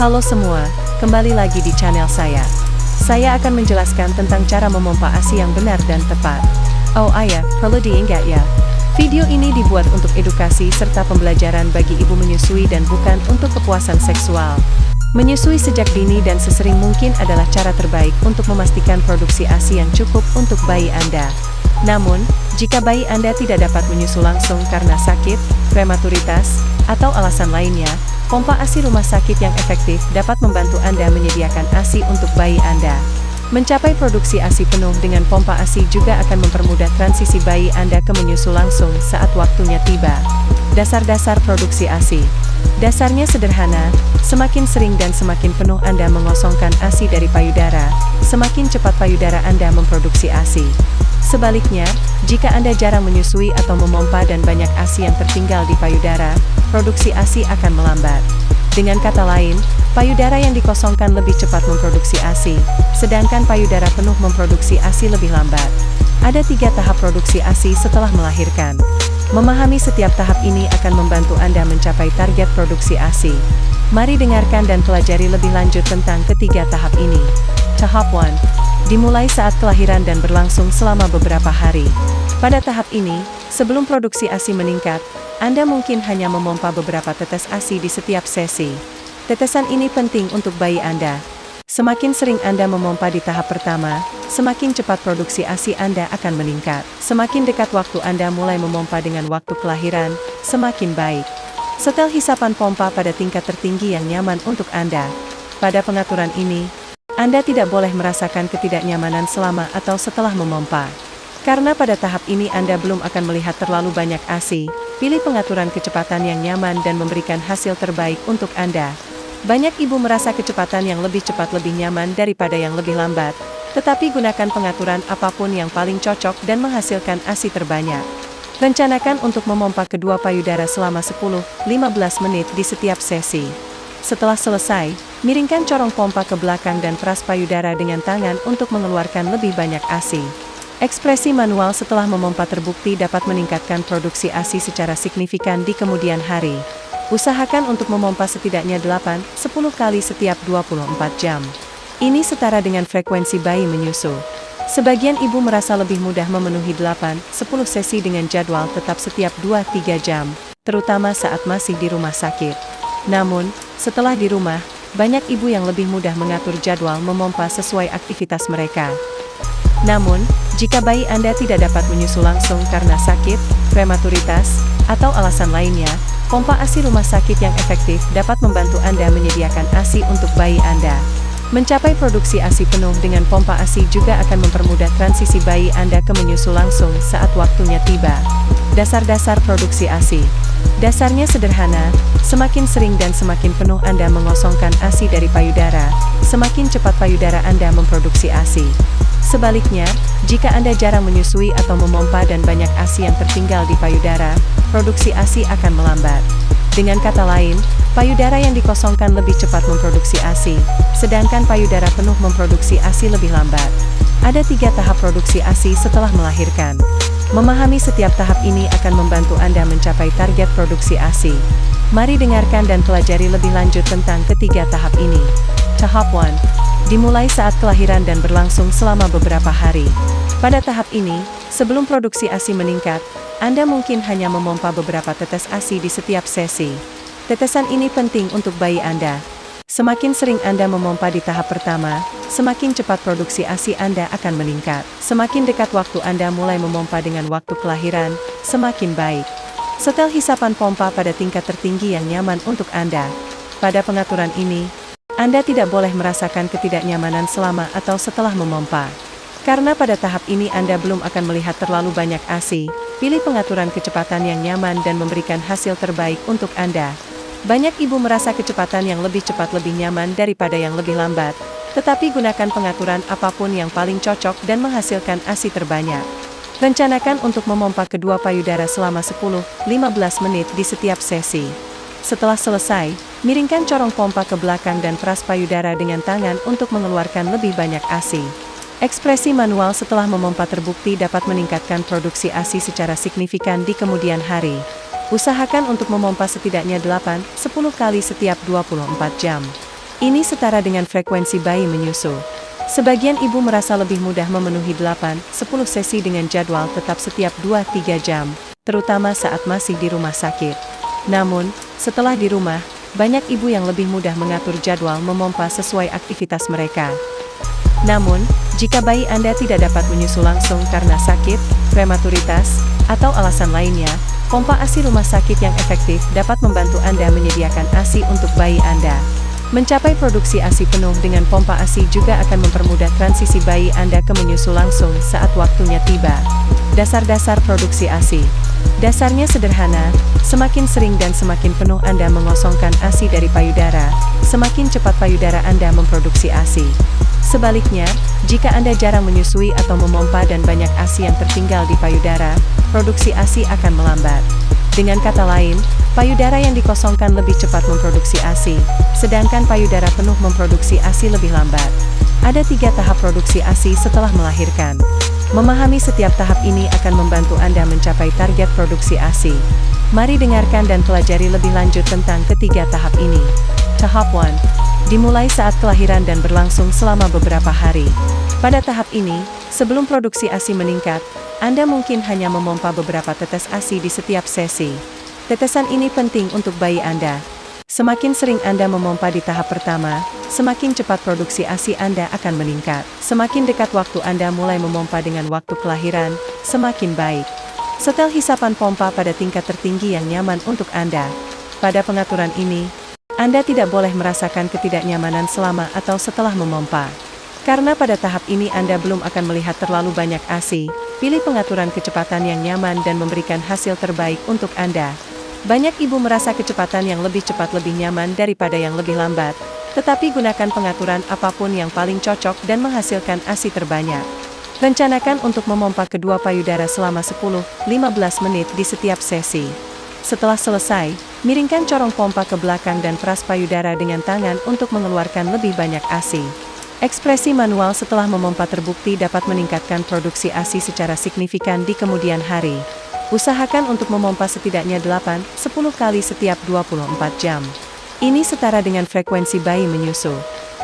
Halo semua, kembali lagi di channel saya. Saya akan menjelaskan tentang cara memompa ASI yang benar dan tepat. Oh ayah, perlu diingat ya. Video ini dibuat untuk edukasi serta pembelajaran bagi ibu menyusui dan bukan untuk kepuasan seksual. Menyusui sejak dini dan sesering mungkin adalah cara terbaik untuk memastikan produksi ASI yang cukup untuk bayi Anda. Namun, jika bayi Anda tidak dapat menyusu langsung karena sakit, prematuritas, atau alasan lainnya, pompa ASI rumah sakit yang efektif dapat membantu Anda menyediakan ASI untuk bayi Anda. Mencapai produksi ASI penuh dengan pompa ASI juga akan mempermudah transisi bayi Anda ke menyusu langsung saat waktunya tiba. Dasar-dasar produksi ASI. Dasarnya sederhana, semakin sering dan semakin penuh Anda mengosongkan ASI dari payudara, semakin cepat payudara Anda memproduksi ASI. Sebaliknya, jika Anda jarang menyusui atau memompa dan banyak ASI yang tertinggal di payudara, produksi ASI akan melambat. Dengan kata lain, payudara yang dikosongkan lebih cepat memproduksi ASI, sedangkan payudara penuh memproduksi ASI lebih lambat. Ada 3 tahap produksi ASI setelah melahirkan. Memahami setiap tahap ini akan membantu Anda mencapai target produksi ASI. Mari dengarkan dan pelajari lebih lanjut tentang ketiga tahap ini. Tahap 1. Dimulai saat kelahiran dan berlangsung selama beberapa hari. Pada tahap ini, sebelum produksi ASI meningkat, Anda mungkin hanya memompa beberapa tetes ASI di setiap sesi. Tetesan ini penting untuk bayi Anda. Semakin sering Anda memompa di tahap pertama, semakin cepat produksi ASI Anda akan meningkat. Semakin dekat waktu Anda mulai memompa dengan waktu kelahiran, semakin baik. Setel hisapan pompa pada tingkat tertinggi yang nyaman untuk Anda. Pada pengaturan ini, Anda tidak boleh merasakan ketidaknyamanan selama atau setelah memompa. Karena pada tahap ini Anda belum akan melihat terlalu banyak ASI, pilih pengaturan kecepatan yang nyaman dan memberikan hasil terbaik untuk Anda. Banyak ibu merasa kecepatan yang lebih cepat lebih nyaman daripada yang lebih lambat, tetapi gunakan pengaturan apapun yang paling cocok dan menghasilkan ASI terbanyak. Rencanakan untuk memompa kedua payudara selama 10-15 menit di setiap sesi. Setelah selesai, miringkan corong pompa ke belakang dan peras payudara dengan tangan untuk mengeluarkan lebih banyak ASI. Ekspresi manual setelah memompa terbukti dapat meningkatkan produksi ASI secara signifikan di kemudian hari. Usahakan untuk memompa setidaknya 8-10 kali setiap 24 jam. Ini setara dengan frekuensi bayi menyusu. Sebagian ibu merasa lebih mudah memenuhi 8-10 sesi dengan jadwal tetap setiap 2-3 jam, terutama saat masih di rumah sakit. Namun, setelah di rumah, banyak ibu yang lebih mudah mengatur jadwal memompa sesuai aktivitas mereka. Namun, jika bayi Anda tidak dapat menyusu langsung karena sakit, prematuritas, atau alasan lainnya, pompa ASI rumah sakit yang efektif dapat membantu Anda menyediakan ASI untuk bayi Anda. Mencapai produksi ASI penuh dengan pompa ASI juga akan mempermudah transisi bayi Anda ke menyusu langsung saat waktunya tiba. Dasar-dasar produksi ASI. Dasarnya sederhana, semakin sering dan semakin penuh Anda mengosongkan ASI dari payudara, semakin cepat payudara Anda memproduksi ASI. Sebaliknya, jika Anda jarang menyusui atau memompa dan banyak ASI yang tertinggal di payudara, produksi ASI akan melambat. Dengan kata lain, payudara yang dikosongkan lebih cepat memproduksi ASI, sedangkan payudara penuh memproduksi ASI lebih lambat. Ada 3 tahap produksi ASI setelah melahirkan. Memahami setiap tahap ini akan membantu Anda mencapai target produksi ASI. Mari dengarkan dan pelajari lebih lanjut tentang ketiga tahap ini. Tahap 1. Dimulai saat kelahiran dan berlangsung selama beberapa hari. Pada tahap ini, sebelum produksi ASI meningkat, Anda mungkin hanya memompa beberapa tetes ASI di setiap sesi. Tetesan ini penting untuk bayi Anda. Semakin sering Anda memompa di tahap pertama, semakin cepat produksi ASI Anda akan meningkat. Semakin dekat waktu Anda mulai memompa dengan waktu kelahiran, semakin baik. Setel hisapan pompa pada tingkat tertinggi yang nyaman untuk Anda. Pada pengaturan ini, Anda tidak boleh merasakan ketidaknyamanan selama atau setelah memompa. Karena pada tahap ini Anda belum akan melihat terlalu banyak ASI, pilih pengaturan kecepatan yang nyaman dan memberikan hasil terbaik untuk Anda. Banyak ibu merasa kecepatan yang lebih cepat lebih nyaman daripada yang lebih lambat, tetapi gunakan pengaturan apapun yang paling cocok dan menghasilkan ASI terbanyak. Rencanakan untuk memompa kedua payudara selama 10-15 menit di setiap sesi. Setelah selesai, miringkan corong pompa ke belakang dan peras payudara dengan tangan untuk mengeluarkan lebih banyak ASI. Ekspresi manual setelah memompa terbukti dapat meningkatkan produksi ASI secara signifikan di kemudian hari. Usahakan untuk memompa setidaknya 8-10 kali setiap 24 jam. Ini setara dengan frekuensi bayi menyusu. Sebagian ibu merasa lebih mudah memenuhi 8-10 sesi dengan jadwal tetap setiap 2-3 jam, terutama saat masih di rumah sakit. Namun, setelah di rumah, banyak ibu yang lebih mudah mengatur jadwal memompa sesuai aktivitas mereka. Namun, jika bayi Anda tidak dapat menyusu langsung karena sakit, prematuritas, atau alasan lainnya, pompa ASI rumah sakit yang efektif dapat membantu Anda menyediakan ASI untuk bayi Anda. Mencapai produksi ASI penuh dengan pompa ASI juga akan mempermudah transisi bayi Anda ke menyusu langsung saat waktunya tiba. Dasar-dasar produksi ASI. Dasarnya sederhana, semakin sering dan semakin penuh Anda mengosongkan ASI dari payudara, semakin cepat payudara Anda memproduksi ASI. Sebaliknya, jika Anda jarang menyusui atau memompa dan banyak ASI yang tertinggal di payudara, produksi ASI akan melambat. Dengan kata lain, payudara yang dikosongkan lebih cepat memproduksi ASI, sedangkan payudara penuh memproduksi ASI lebih lambat. Ada 3 tahap produksi ASI setelah melahirkan. Memahami setiap tahap ini akan membantu Anda mencapai target produksi ASI. Mari dengarkan dan pelajari lebih lanjut tentang ketiga tahap ini. Tahap 1. Dimulai saat kelahiran dan berlangsung selama beberapa hari. Pada tahap ini, sebelum produksi ASI meningkat, Anda mungkin hanya memompa beberapa tetes ASI di setiap sesi. Tetesan ini penting untuk bayi Anda. Semakin sering Anda memompa di tahap pertama, semakin cepat produksi ASI Anda akan meningkat. Semakin dekat waktu Anda mulai memompa dengan waktu kelahiran, semakin baik. Setel hisapan pompa pada tingkat tertinggi yang nyaman untuk Anda. Pada pengaturan ini, Anda tidak boleh merasakan ketidaknyamanan selama atau setelah memompa. Karena pada tahap ini Anda belum akan melihat terlalu banyak ASI, pilih pengaturan kecepatan yang nyaman dan memberikan hasil terbaik untuk Anda. Banyak ibu merasa kecepatan yang lebih cepat lebih nyaman daripada yang lebih lambat, tetapi gunakan pengaturan apapun yang paling cocok dan menghasilkan ASI terbanyak. Rencanakan untuk memompa kedua payudara selama 10-15 menit di setiap sesi. Setelah selesai, miringkan corong pompa ke belakang dan peras payudara dengan tangan untuk mengeluarkan lebih banyak ASI. Ekspresi manual setelah memompa terbukti dapat meningkatkan produksi ASI secara signifikan di kemudian hari. Usahakan untuk memompa setidaknya 8-10 kali setiap 24 jam. Ini setara dengan frekuensi bayi menyusu.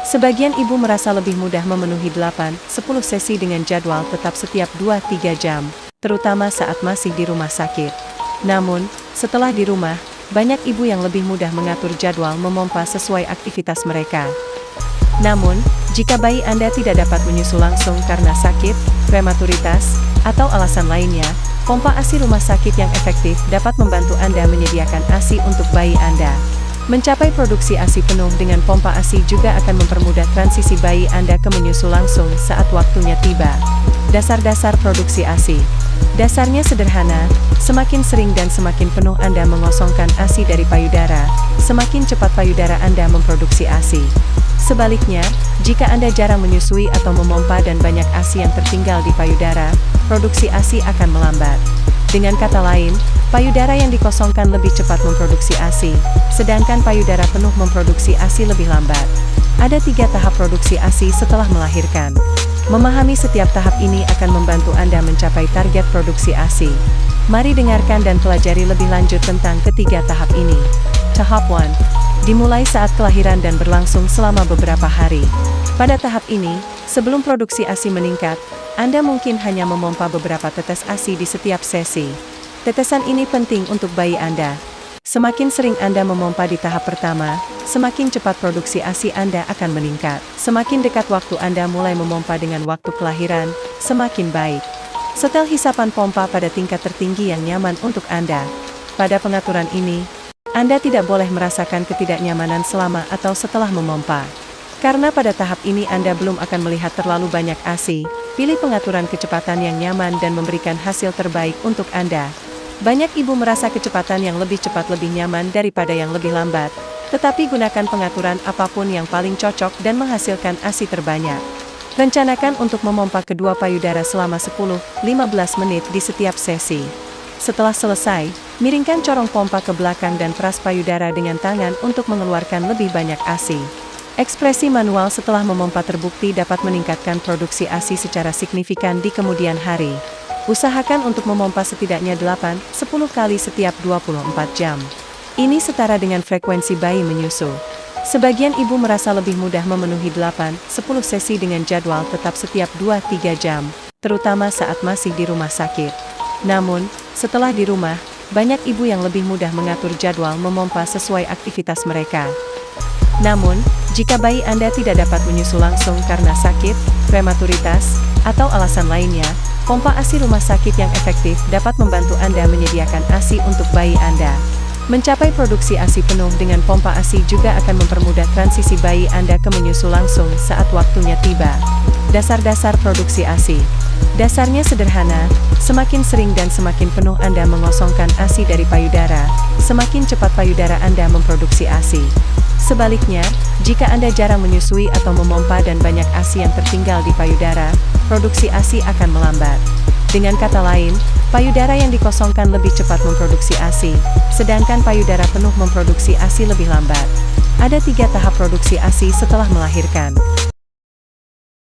Sebagian ibu merasa lebih mudah memenuhi 8-10 sesi dengan jadwal tetap setiap 2-3 jam, terutama saat masih di rumah sakit. Namun, setelah di rumah, banyak ibu yang lebih mudah mengatur jadwal memompa sesuai aktivitas mereka. Namun, jika bayi Anda tidak dapat menyusu langsung karena sakit, prematuritas, atau alasan lainnya, pompa ASI rumah sakit yang efektif dapat membantu Anda menyediakan ASI untuk bayi Anda. Mencapai produksi ASI penuh dengan pompa ASI juga akan mempermudah transisi bayi Anda ke menyusu langsung saat waktunya tiba. Dasar-dasar produksi ASI. Dasarnya sederhana, semakin sering dan semakin penuh Anda mengosongkan ASI dari payudara, semakin cepat payudara Anda memproduksi ASI. Sebaliknya, jika Anda jarang menyusui atau memompa dan banyak ASI yang tertinggal di payudara, produksi ASI akan melambat. Dengan kata lain, payudara yang dikosongkan lebih cepat memproduksi ASI, sedangkan payudara penuh memproduksi ASI lebih lambat. Ada 3 tahap produksi ASI setelah melahirkan. Memahami setiap tahap ini akan membantu Anda mencapai target produksi ASI. Mari dengarkan dan pelajari lebih lanjut tentang ketiga tahap ini. Tahap 1. Dimulai saat kelahiran dan berlangsung selama beberapa hari. Pada tahap ini, sebelum produksi ASI meningkat, Anda mungkin hanya memompa beberapa tetes ASI di setiap sesi. Tetesan ini penting untuk bayi Anda. Semakin sering Anda memompa di tahap pertama, semakin cepat produksi ASI Anda akan meningkat. Semakin dekat waktu Anda mulai memompa dengan waktu kelahiran, semakin baik. Setel hisapan pompa pada tingkat tertinggi yang nyaman untuk Anda. Pada pengaturan ini, Anda tidak boleh merasakan ketidaknyamanan selama atau setelah memompa. Karena pada tahap ini Anda belum akan melihat terlalu banyak ASI, pilih pengaturan kecepatan yang nyaman dan memberikan hasil terbaik untuk Anda. Banyak ibu merasa kecepatan yang lebih cepat lebih nyaman daripada yang lebih lambat, tetapi gunakan pengaturan apapun yang paling cocok dan menghasilkan ASI terbanyak. Rencanakan untuk memompa kedua payudara selama 10-15 menit di setiap sesi. Setelah selesai, miringkan corong pompa ke belakang dan peras payudara dengan tangan untuk mengeluarkan lebih banyak ASI. Ekspresi manual setelah memompa terbukti dapat meningkatkan produksi ASI secara signifikan di kemudian hari. Usahakan untuk memompa setidaknya 8-10 kali setiap 24 jam. Ini setara dengan frekuensi bayi menyusu. Sebagian ibu merasa lebih mudah memenuhi 8-10 sesi dengan jadwal tetap setiap 2-3 jam, terutama saat masih di rumah sakit. Namun, setelah di rumah, banyak ibu yang lebih mudah mengatur jadwal memompa sesuai aktivitas mereka. Namun, jika bayi Anda tidak dapat menyusu langsung karena sakit, prematuritas, atau alasan lainnya, pompa ASI rumah sakit yang efektif dapat membantu Anda menyediakan ASI untuk bayi Anda. Mencapai produksi ASI penuh dengan pompa ASI juga akan mempermudah transisi bayi Anda ke menyusu langsung saat waktunya tiba. Dasar-dasar produksi ASI. Dasarnya sederhana, semakin sering dan semakin penuh Anda mengosongkan ASI dari payudara, semakin cepat payudara Anda memproduksi ASI. Sebaliknya, jika Anda jarang menyusui atau memompa dan banyak ASI yang tertinggal di payudara, produksi ASI akan melambat. Dengan kata lain, payudara yang dikosongkan lebih cepat memproduksi ASI, sedangkan payudara penuh memproduksi ASI lebih lambat. Ada 3 tahap produksi ASI setelah melahirkan.